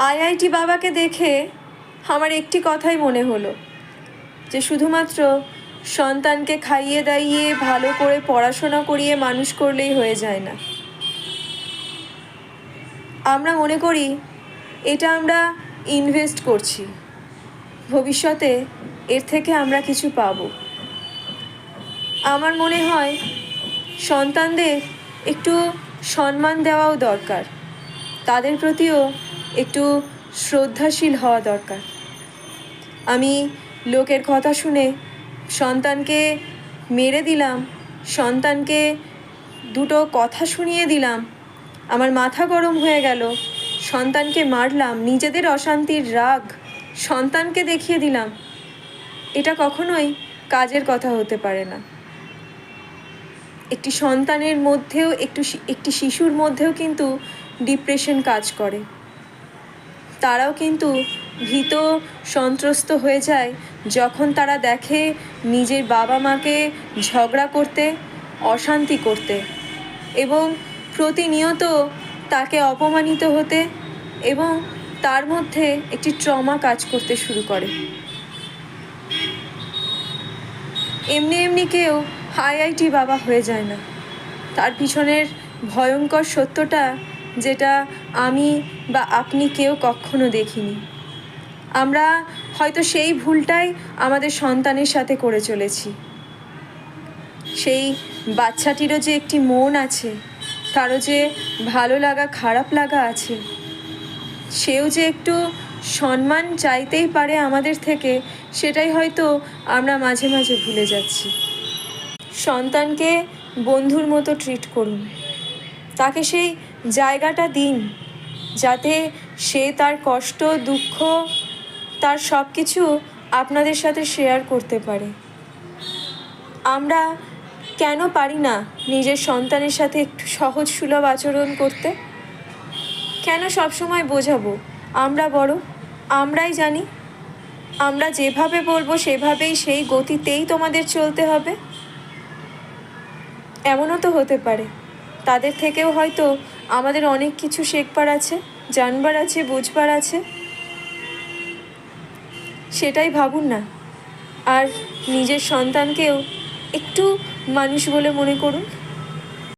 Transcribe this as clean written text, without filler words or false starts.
IIT বাবাকে দেখে আমার একটি কথাই মনে হলো, যে শুধুমাত্র সন্তানকে খাইয়ে দাইয়ে ভালো করে পড়াশোনা করিয়ে মানুষ করলেই হয়ে যায় না। আমরা মনে করি এটা আমরা ইনভেস্ট করছি, ভবিষ্যতে এর থেকে আমরা কিছু পাবো। আমার মনে হয় সন্তানদের একটু সম্মান দেওয়াও দরকার, তাদের প্রতিও একটু শ্রদ্ধাশীল হওয়া দরকার। আমি লোকের কথা শুনে সন্তানকে মেরে দিলাম, সন্তানকে দুটো কথা শুনিয়ে দিলাম, আমার মাথা গরম হয়ে গেল, সন্তানকে মারলাম, নিজেদের অশান্তির রাগ সন্তানকে দেখিয়ে দিলাম, এটা কখনোই কাজের কথা হতে পারে না। একটি সন্তানের মধ্যেও একটি শিশুর মধ্যেও কিন্তু ডিপ্রেশন কাজ করে, তারাও কিন্তু ভীত সন্ত্রস্ত হয়ে যায় যখন তারা দেখে নিজের বাবা মাকে ঝগড়া করতে, অশান্তি করতে এবং প্রতিনিয়ত তাকে অপমানিত হতে, এবং তার মধ্যে একটি ট্রমা কাজ করতে শুরু করে। এমনি এমনি কেউ আইআইটি বাবা হয়ে যায় না, তার পিছনের ভয়ঙ্কর সত্যটা যেটা আমি বা আপনি কেউ কখনো দেখিনি। আমরা হয়তো সেই ভুলটাই আমাদের সন্তানের সাথে করে চলেছি। সেই বাচ্চাটিরও যে একটি মন আছে, তারও যে ভালো লাগা খারাপ লাগা আছে, সেও যে একটু সম্মান চাইতেই পারে আমাদের থেকে, সেটাই হয়তো আমরা মাঝে মাঝে ভুলে যাচ্ছি। সন্তানকে বন্ধুর মতো ট্রিট করুন, তাকে সেই জায়গাটা দিন যাতে সে তার কষ্ট দুঃখ তার সব কিছু আপনাদের সাথে শেয়ার করতে পারে। আমরা কেন পারি না নিজের সন্তানের সাথে একটু সহজ সুলভ আচরণ করতে? কেন সবসময় বোঝাবো আমরা বড়, আমরাই জানি, আমরা যেভাবে বলবো সেভাবেই সেই গতিতেই তোমাদের চলতে হবে? এমনও তো হতে পারে তাদের থেকেও হয়তো আমাদের অনেক কিছু শেখবার আছে, জানবার আছে, বুঝবার আছে। সেটাই ভাবুন না, আর নিজের সন্তানকেও একটু মানুষ বলে মনে করুন।